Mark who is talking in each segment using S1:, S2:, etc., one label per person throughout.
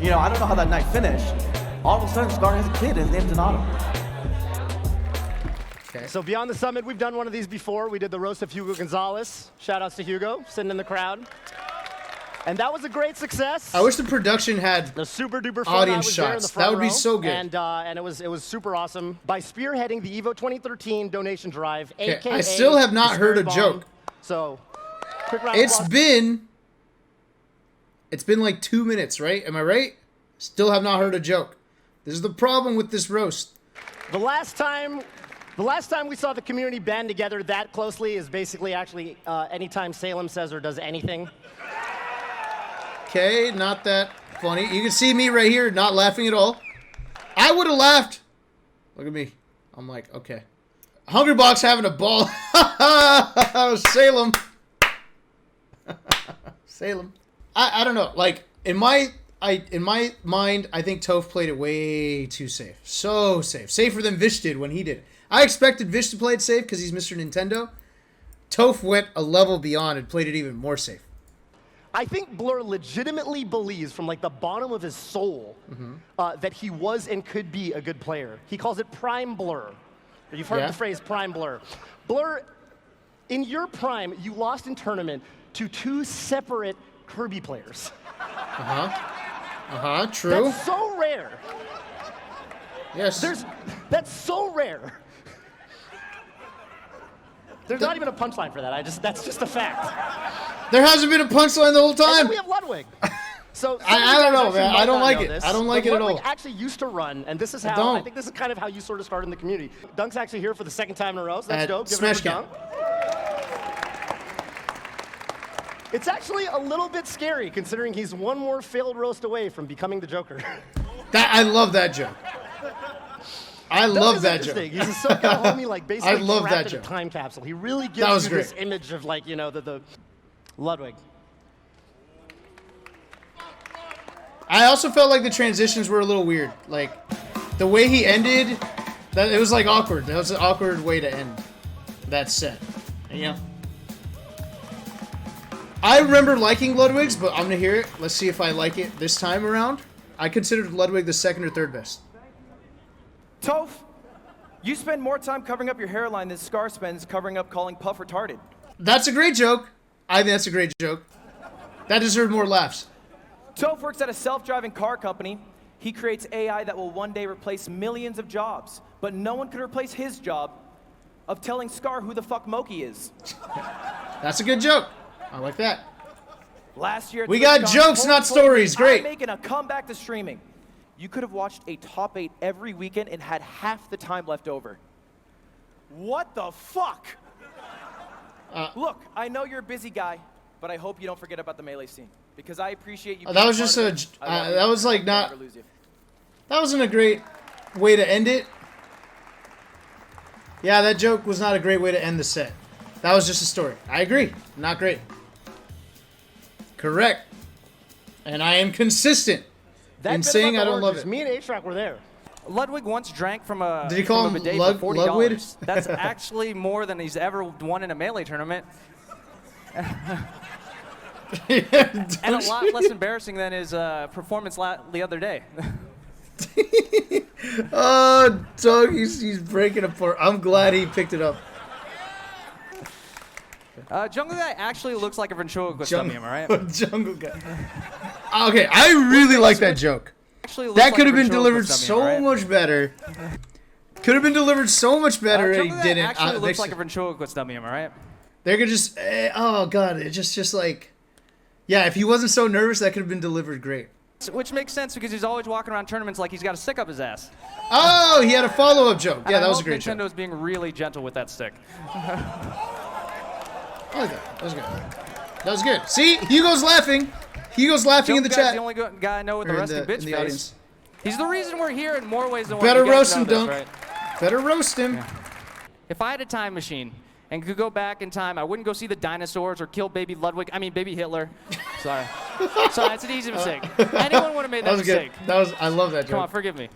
S1: You know, I don't know how that night finished. All of a sudden, Scar has a kid, and his name's Donato.
S2: Okay.
S3: So Beyond the Summit, we've done one of these before. We did the roast of Hugo Gonzalez. Shout outs to Hugo, sitting in the crowd. And that was a great success.
S2: I wish the production had
S3: the super duper fun.
S2: audience shots. That would be so good.
S3: And it was super awesome. By spearheading the Evo 2013 donation drive, aka
S2: I still have not heard a joke.
S3: So, quick round of applause.
S2: It's been like 2 minutes, right? Am I right? Still have not heard a joke. This is the problem with this roast.
S3: The last time we saw the community band together that closely is basically actually anytime Salem says or does anything.
S2: Okay, not that funny. You can see me right here not laughing at all. I would have laughed. Look at me. I'm like, okay. Hungrybox having a ball. Salem. Salem. I don't know. Like, in my mind, I think Toph played it way too safe. So safe. Safer than Vish did when he did. I expected Vish to play it safe because he's Mr. Nintendo. Toph went a level beyond and played it even more safe.
S3: I think Blur legitimately believes from like the bottom of his soul that he was and could be a good player. He calls it prime Blur. You've heard the phrase prime Blur. Blur, in your prime, you lost in tournament to 2 separate Kirby players.
S2: True.
S3: That's so rare.
S2: Yes.
S3: That's so rare. There's not even a punchline for that. That's just a fact.
S2: There hasn't been a punchline the whole time.
S3: And then we have Ludwig. So
S2: I don't know, man. I don't like it. I don't like it at all.
S3: Ludwig actually used to run, and this is how I think this is kind of how you sort of started in the community. Dunk's actually here for the 2nd time in a row, so that's dope. Give
S2: Smash
S3: him a dunk. It's actually a little bit scary considering he's one more failed roast away from becoming the Joker.
S2: I love that joke. I love that joke.
S3: He's a SoCal homie, like basically
S2: I love
S3: trapped
S2: that
S3: in a
S2: joke.
S3: time capsule. He really gives you this image of like, you know, the Ludwig.
S2: I also felt like the transitions were a little weird. Like, the way he ended, it was like awkward. That was an awkward way to end that set. Yeah. I remember liking Ludwig's, but I'm going to hear it. Let's see if I like it this time around. I considered Ludwig the 2nd or 3rd best.
S4: Toph, you spend more time covering up your hairline than Scar spends covering up calling Puff retarded.
S2: That's a great joke. I think that's a great joke. That deserved more laughs.
S4: Toph works at a self-driving car company. He creates AI that will one day replace millions of jobs, but no one could replace his job of telling Scar who the fuck Moki is.
S2: That's a good joke. I like that.
S4: Last year,
S2: we got jokes, not stories. Great.
S4: I'm making a comeback to streaming. You could have watched a top 8 every weekend and had half the time left over. What the fuck? Look, I know you're a busy guy, but I hope you don't forget about the Melee scene because I appreciate you.
S2: That was just that was like not. That wasn't a great way to end it. Yeah, that joke was not a great way to end the set. That was just a story. I agree. Not great. Correct. And I am consistent in saying I don't love it.
S3: Me and A-Track were there.
S5: Ludwig once drank from a
S2: Did he call him
S5: bidet for $40. That's actually more than he's ever won in a Melee tournament. And a lot less embarrassing than his performance the other day.
S2: Oh, Doug, he's breaking apart. I'm glad he picked it up.
S5: Jungle Guy actually looks like a ventriloquist dummy, am I right?
S2: Jungle Guy. Okay, I really like that joke. That could have been delivered so much better. Could have been delivered so much better and he didn't.
S5: Actually looks like a ventriloquist dummy, am I right?
S2: They could just, oh god, it just like, yeah, if he wasn't so nervous, that could have been delivered great.
S5: Which makes sense because he's always walking around tournaments like he's got a stick up his ass.
S2: Oh, he had a follow-up joke. Yeah, that was a great joke.
S5: Nintendo's being really gentle with that stick.
S2: I like that. That was good. That was good. See, Hugo's laughing. Hugo's laughing in the chat.
S5: The only guy I know with the resting bitch face.
S2: Audience.
S5: He's the reason we're here in more ways than one.
S2: Better roast him, Dunk. Right? Better roast him.
S5: Yeah. If I had a time machine and could go back in time, I wouldn't go see the dinosaurs or kill baby Ludwig. I mean, baby Hitler. Sorry. Sorry, it's an easy mistake. Anyone would have made that mistake.
S2: Good. I love that joke.
S5: Come on, forgive me.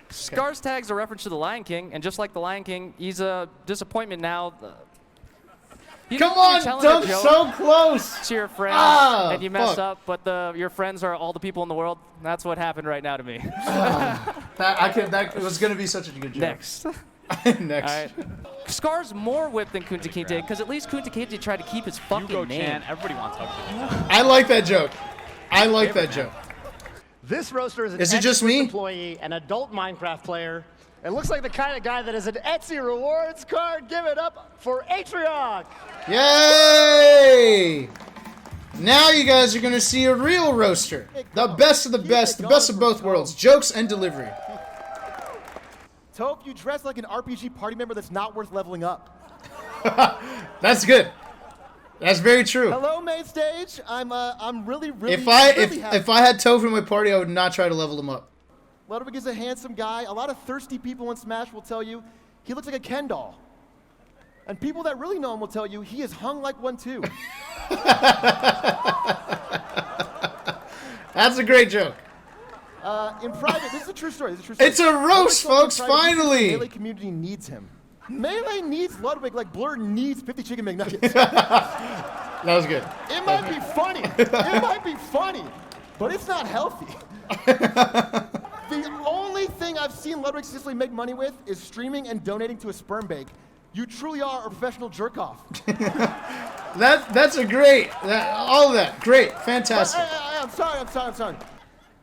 S5: Scar's tag's a reference to the Lion King, and just like the Lion King, he's a disappointment now.
S2: Come on,
S5: telling a
S2: Dunk,
S5: joke
S2: so close.
S5: to your friends and you mess up, but your friends are all the people in the world. That's what happened right now to me.
S2: That was gonna be such a good joke.
S5: Next.
S2: Next.
S5: All right. Scar's more whipped than Kunta Kinte because at least Kunta Kinte tried to keep his fucking
S6: Hugo
S5: name.
S6: Chan, everybody wants Hugo.
S2: I like that joke. I like that joke.
S3: This roaster is an
S2: Is it just
S3: Xbox
S2: me?
S3: employee, an adult Minecraft player, and looks like the kind of guy that is an Etsy rewards card. Give it up for Atriok.
S2: Yay! Now you guys are gonna see a real roaster. The best of the best of both worlds. Jokes and delivery.
S1: Toph, you dress like an RPG party member that's not worth leveling up.
S2: That's good. That's very true.
S1: Hello, main stage. I'm really happy.
S2: If I had Toph in my party, I would not try to level him up.
S1: Ludwig is a handsome guy. A lot of thirsty people in Smash will tell you he looks like a Ken doll. And people that really know him will tell you he is hung like one too.
S2: That's a great joke.
S1: In private, this is a true story.
S2: It's a roast, folks,
S1: In private,
S2: finally.
S1: The Melee community needs him. Melee needs Ludwig like Blur needs 50 chicken McNuggets.
S2: That was good.
S1: It might be funny. It might be funny, but it's not healthy. The only thing I've seen Ludwig Sicily make money with is streaming and donating to a sperm bank. You truly are a professional jerk-off.
S2: That's a great, all of that, great, fantastic.
S1: I'm sorry.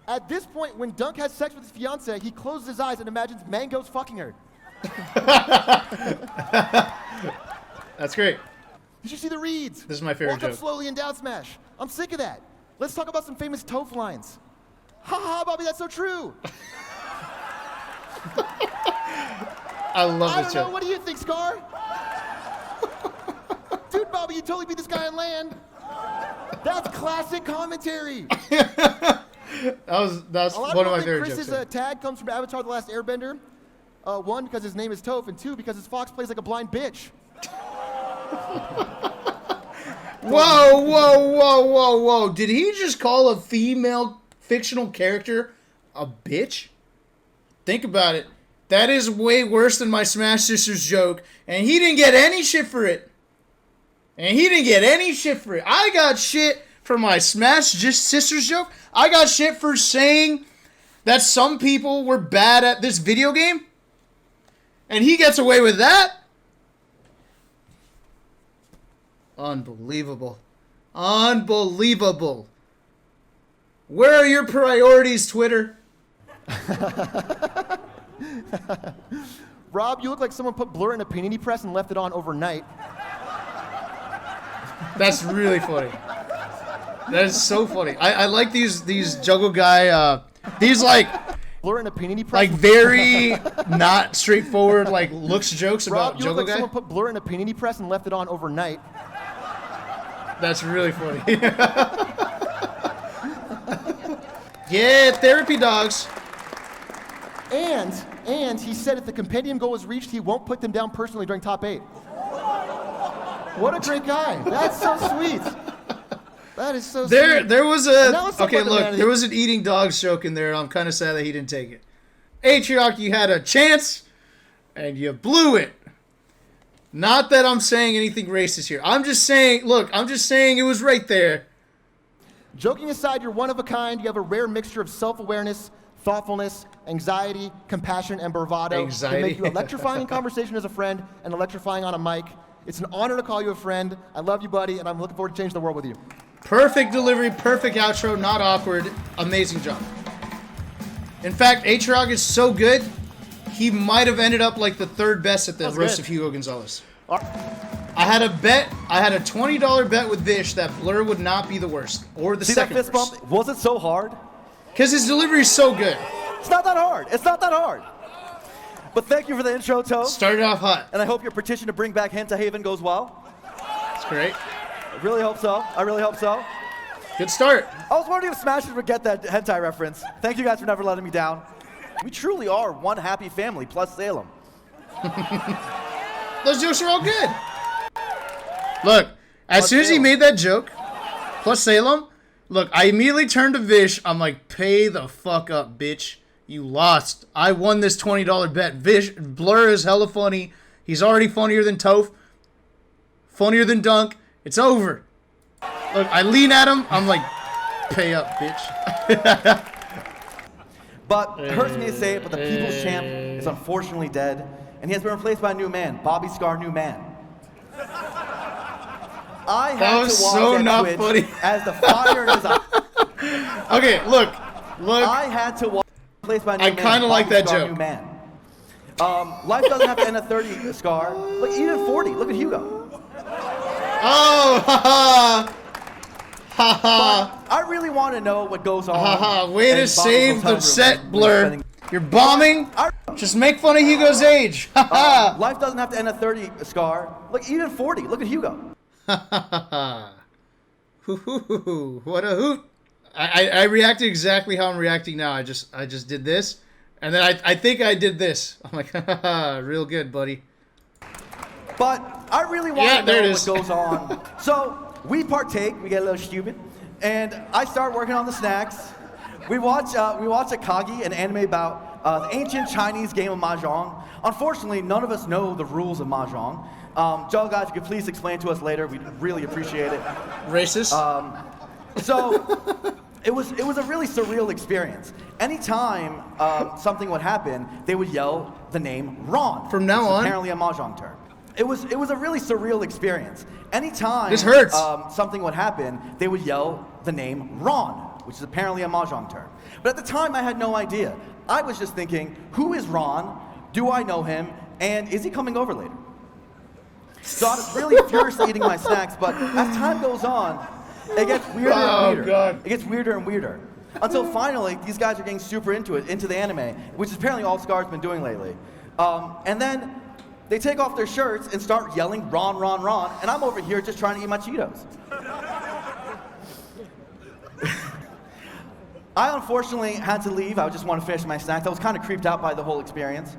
S1: At this point, when Dunk has sex with his fiance, he closes his eyes and imagines Mango's fucking her.
S2: That's great.
S1: You should see the reads.
S2: This is my favorite
S1: Walk
S2: joke.
S1: up slowly and down smash. I'm sick of that. Let's talk about some famous Toph lines. Ha ha, Bobby, that's so true.
S2: I love
S1: I
S2: this
S1: don't know.
S2: joke.
S1: What do you think, Scar? Dude, Bobby, you totally beat this guy on land. That's classic commentary.
S2: That's
S1: A lot
S2: one of
S1: people
S2: my
S1: think
S2: favorite
S1: Chris's
S2: jokes.
S1: tag comes from Avatar: The Last Airbender. One, because his name is Toph, and two, because his fox plays like a blind bitch.
S2: Whoa. Did he just call a female fictional character a bitch? Think about it. That is way worse than my Smash Sisters joke, and he didn't get any shit for it. I got shit for my Smash Sisters joke. I got shit for saying that some people were bad at this video game. And he gets away with that? Unbelievable. Where are your priorities, Twitter?
S1: Rob, you look like someone put Blur in a panini press and left it on overnight.
S2: That's really funny. That is so funny. I like these Juggle Guy, these
S1: Blur in a panini press.
S2: very not straightforward looks jokes about
S1: Rob, you look
S2: Juggle
S1: like
S2: Guy.
S1: someone put Blur in a panini press and left it on overnight.
S2: That's really funny. Yeah, therapy dogs.
S1: And he said if the compendium goal is reached, he won't put them down personally during top 8. What a great guy. That's so sweet. That is so sweet.
S2: There was
S1: now let's talk
S2: okay.
S1: about the
S2: Look,
S1: man-
S2: there was an eating dogs joke in there. I'm kind of sad that he didn't take it. Atriok, you had a chance, and you blew it. Not that I'm saying anything racist here. I'm just saying. Look, I'm just saying it was right there.
S1: Joking aside, you're one of a kind. You have a rare mixture of self-awareness, thoughtfulness, anxiety, compassion, and bravado.
S2: Anxiety.
S1: To make you electrifying in conversation as a friend and electrifying on a mic. It's an honor to call you a friend. I love you, buddy, and I'm looking forward to changing the world with you.
S2: Perfect delivery, perfect outro, not awkward. Amazing job. In fact, Atriok is so good, he might have ended up like the third best at the
S3: That's
S2: roast
S3: good.
S2: of Hugo Gonzalez. I had a $20 bet with Vish that Blur would not be the worst or the
S7: See that
S2: second
S7: fist
S2: worst.
S7: bump? Was it so hard?
S2: Because his delivery is so good.
S7: It's not that hard. It's not that hard. But thank you for the intro, Toe.
S2: Started off hot.
S7: And I hope your petition to bring back Henta Haven goes well.
S2: That's great.
S7: I really hope so. I really hope so.
S2: Good start.
S7: I was wondering if Smashers would get that hentai reference. Thank you guys for never letting me down. We truly are one happy family plus Salem.
S2: Those jokes are all good. Look, as soon as he made that joke, plus Salem, look, I immediately turned to Vish. I'm like, pay the fuck up, bitch. You lost. I won this $20 bet. Vish, Blur is hella funny. He's already funnier than Toph. funnier than Dunk. It's over. Look, I lean at him. I'm like, pay up, bitch.
S7: But it hurts me to say it, but the People's Champ is unfortunately dead, and he has been replaced by a new man, Bobby Scar, new man. I had
S2: was
S7: to watch
S2: so
S7: that
S2: not
S7: Twitch
S2: funny.
S7: as the fire in his eye.
S2: Okay, look.
S7: I had to watch replaced by a new man.
S2: I kind of like
S7: Bobby
S2: that
S7: Scar,
S2: joke.
S7: New man. Life doesn't have to end at 30, Scar. Look, even at 40. Look at Hugo.
S2: Oh, haha. Haha.
S7: I really want to know what goes on.
S2: Haha. Way
S7: in
S2: to
S7: Bobby's
S2: save
S7: hotel
S2: the
S7: room
S2: set,
S7: when he's
S2: Blur.
S7: spending-
S2: You're bombing? Just make fun of Hugo's age. Haha.
S7: Life doesn't have to end at 30, Scar. Look, even at 40. Look at Hugo.
S2: What a hoot. I reacted exactly how I'm reacting now. I just did this. And then I think I did this. I'm like, real good, buddy.
S7: But I really want
S2: Yeah,
S7: to
S2: there
S7: know
S2: it
S7: what
S2: is.
S7: goes on. So we partake. We get a little stupid, and I start working on the snacks. We watch Akagi, an anime about the ancient Chinese game of mahjong. Unfortunately, none of us know the rules of mahjong. Joe, guys, if you could please explain to us later, we'd really appreciate it.
S2: Racist?
S7: So it was a really surreal experience. Anytime something would happen, they would yell the name Ron.
S2: From now
S7: which is
S2: on?
S7: apparently a mahjong term. It was a really surreal experience. Anytime
S2: This hurts.
S7: Something would happen, they would yell the name Ron, which is apparently a mahjong term. But at the time, I had no idea. I was just thinking, who is Ron? Do I know him? And is he coming over later? So I was really furiously eating my snacks, but as time goes on, it gets weirder and weirder.
S2: God.
S7: It gets weirder and weirder. Until finally, these guys are getting super into it, into the anime, which is apparently all Scar's been doing lately. And then they take off their shirts and start yelling Ron, Ron, Ron, and I'm over here just trying to eat my Cheetos. I unfortunately had to leave. I just wanted to finish my snacks. I was kind of creeped out by the whole experience.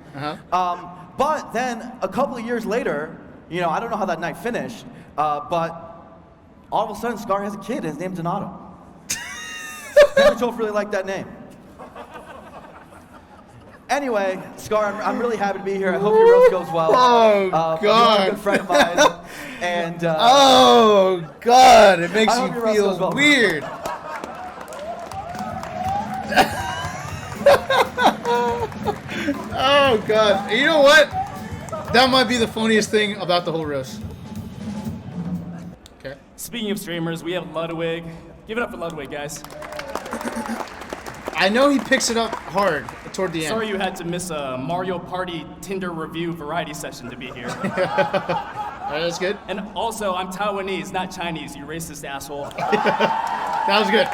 S7: But then a couple of years later, I don't know how that night finished, but all of a sudden Scar has a kid and his name's Donato. Apparently Toph really liked that name. Anyway, Scar, I'm really happy to be here. I hope your roast goes well.
S2: Oh,
S7: You're a
S2: God.
S7: good friend of mine. And
S2: Oh, God. It makes
S7: I hope
S2: you
S7: your roast goes
S2: feel
S7: well.
S2: weird. Oh, God. You know what? That might be the funniest thing about the whole roast. Okay.
S6: Speaking of streamers, we have Ludwig. Give it up for Ludwig, guys.
S2: I know he picks it up hard toward the end.
S6: Sorry you had to miss a Mario Party Tinder review variety session to be here.
S2: All right, that's good.
S6: And also, I'm Taiwanese, not Chinese, you racist asshole.
S2: That was good.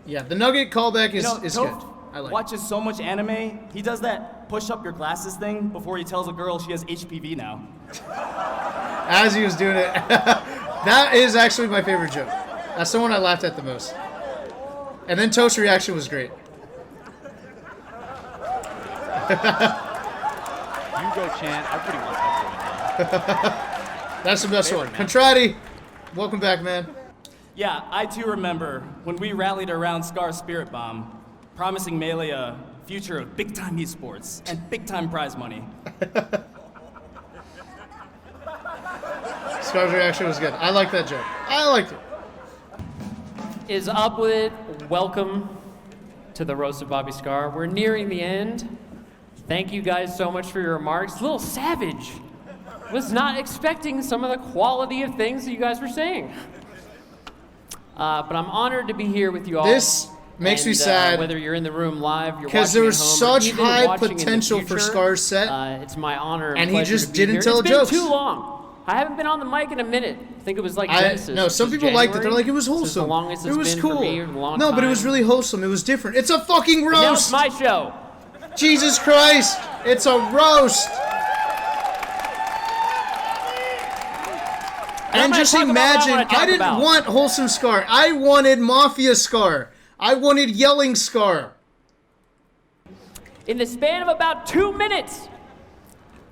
S2: Yeah, the Nugget callback is good.
S6: Toph
S2: I like it.
S6: watches so much anime, he does that push up your glasses thing before he tells a girl she has HPV now.
S2: As he was doing it. That is actually my favorite joke. That's the one I laughed at the most. And then Toast's reaction was great.
S8: Hugo chant. I pretty much have to win now.
S2: That's the best one.
S8: Favorite, man.
S2: Contrati, welcome back, man.
S6: Yeah, I too remember when we rallied around Scar's Spirit Bomb, promising Melee a future of big-time esports and big-time prize money.
S2: Scar's reaction was good. I like that joke. I liked it.
S9: Is up with it. Welcome to the Roast of Bobby Scar. We're nearing the end. Thank you guys so much for your remarks. A little savage. Was not expecting some of the quality of things that you guys were saying. But I'm honored to be here with you all.
S2: This makes me sad.
S9: Whether you're in the room live, you're
S2: Because there
S9: watching
S2: was
S9: at home,
S2: such
S9: or even
S2: high
S9: watching in the
S2: potential for
S9: future,
S2: Scar's set.
S9: It's my honor
S2: And he
S9: pleasure
S2: just
S9: to be
S2: didn't
S9: here.
S2: tell
S9: It's
S2: jokes.
S9: been too long. I haven't been on the mic in a minute. I think it was like Genesis.
S2: No, some
S9: which is
S2: people liked it. They're
S9: January.
S2: like, it was
S9: So it's
S2: wholesome.
S9: the longest
S2: It
S9: it's
S2: was
S9: been
S2: cool.
S9: for me in a long
S2: No, but it was
S9: time.
S2: really wholesome. It was different. It's a fucking
S9: But now
S2: roast.
S9: it's my show.
S2: Jesus Christ. It's a roast.
S9: I'm
S2: And
S9: gonna
S2: just
S9: talk about what I
S2: imagine,
S9: wanna talk
S2: I didn't
S9: about.
S2: want wholesome Scar. I wanted Mafia Scar. I wanted yelling Scar.
S9: In the span of about 2 minutes,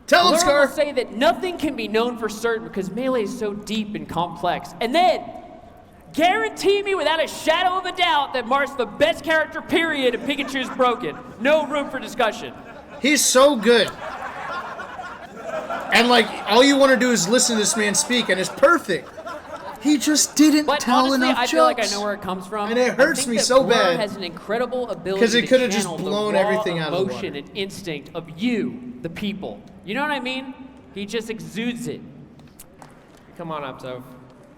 S2: Tell him,
S9: Blur
S2: Scar.
S9: will say that nothing can be known for certain because Melee is so deep and complex. And then, guarantee me without a shadow of a doubt that Marth's the best character, period, and Pikachu's broken. No room for discussion.
S2: He's so good. And like, all you want to do is listen to this man speak, and it's perfect. He just didn't
S9: But
S2: tell
S9: honestly,
S2: enough
S9: I
S2: jokes.
S9: feel like I know where it comes from.
S2: And it hurts
S9: I think
S2: me
S9: that
S2: so
S9: Blur
S2: bad.
S9: has an incredible ability
S2: 'Cause it
S9: to
S2: coulda just
S9: channel
S2: blown
S9: the raw
S2: everything out of the
S9: emotion
S2: water.
S9: and instinct of you, the people. You know what I mean? He just exudes it. Come on up, Toph.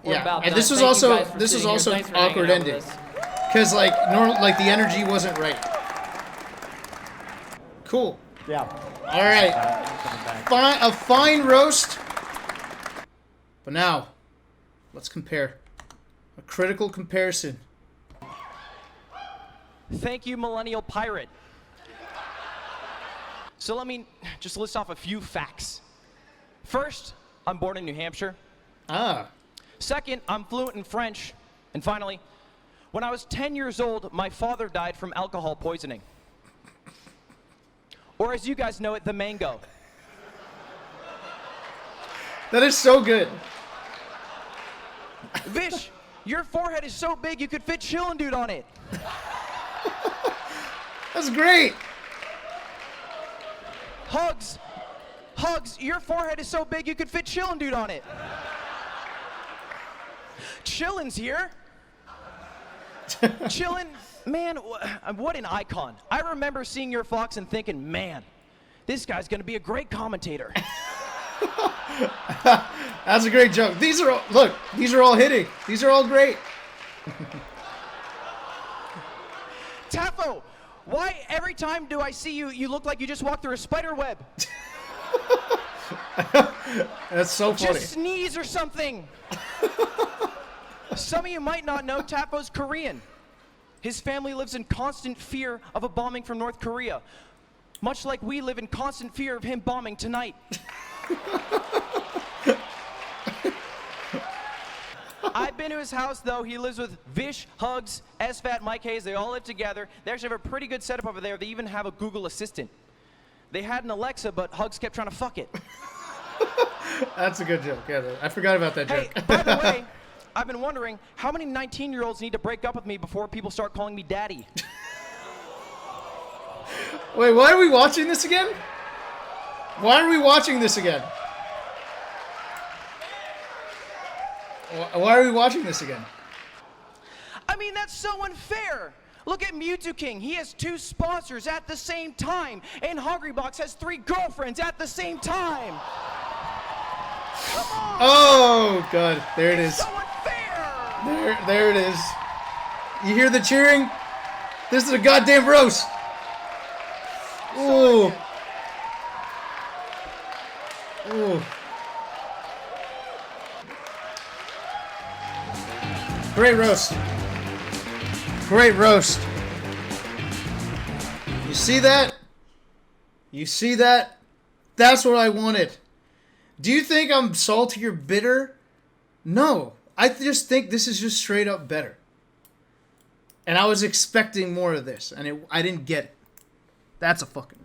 S9: We're
S2: Yeah,
S9: about
S2: and
S9: done.
S2: this was
S9: Thank you
S2: also
S9: guys for
S2: this was
S9: sitting here.
S2: also
S9: Thanks
S2: an
S9: for hanging
S2: awkward
S9: out with
S2: ending,
S9: us.
S2: because like the energy wasn't right. Cool.
S3: Yeah.
S2: All right. A fine roast. But now, let's compare. A critical comparison.
S4: Thank you, Millennial Pirate. So let me just list off a few facts. First, I'm born in New Hampshire.
S2: Ah.
S4: Second, I'm fluent in French. And finally, when I was 10 years old, my father died from alcohol poisoning. Or as you guys know it, the mango.
S2: That is so good.
S4: Vish, your forehead is so big you could fit Chillin' Dude on it.
S2: That's great.
S4: Hugs, your forehead is so big you could fit Chillin' Dude on it. Chillin's here. Chillin', man, what an icon. I remember seeing your Fox and thinking, man, this guy's gonna be a great commentator.
S2: That's a great joke. These are all, look, these are all hitting. These are all great.
S4: Taffo, why every time do I see you, you look like you just walked through a spider web?
S2: That's so funny.
S4: Just sneeze or something. Some of you might not know Tafo's Korean. His family lives in constant fear of a bombing from North Korea, much like we live in constant fear of him bombing tonight. I've been to his house, though. He lives with Vish, Hugs, SFAT, Mike Hayes. They all live together. They actually have a pretty good setup over there. They even have a Google Assistant. They had an Alexa, but Hugs kept trying to fuck it.
S2: That's a good joke. Yeah, I forgot about that
S4: Hey,
S2: joke.
S4: by the way, I've been wondering how many 19-year-olds need to break up with me before people start calling me daddy?
S2: Wait, why are we watching this again? Why are we watching this again? Why are we watching this again?
S4: I mean, that's so unfair. Look at Mewtwo King. He has 2 sponsors at the same time, and Hungrybox has 3 girlfriends at the same time. Come on.
S2: Oh, God. There it is.
S4: So unfair.
S2: There it is. You hear the cheering? This is a goddamn roast. Ooh. Ooh. Great roast. Great roast. You see that? You see that? That's what I wanted. Do you think I'm salty or bitter? No. I just think this is just straight up better. And I was expecting more of this, and I didn't get it. That's a fucking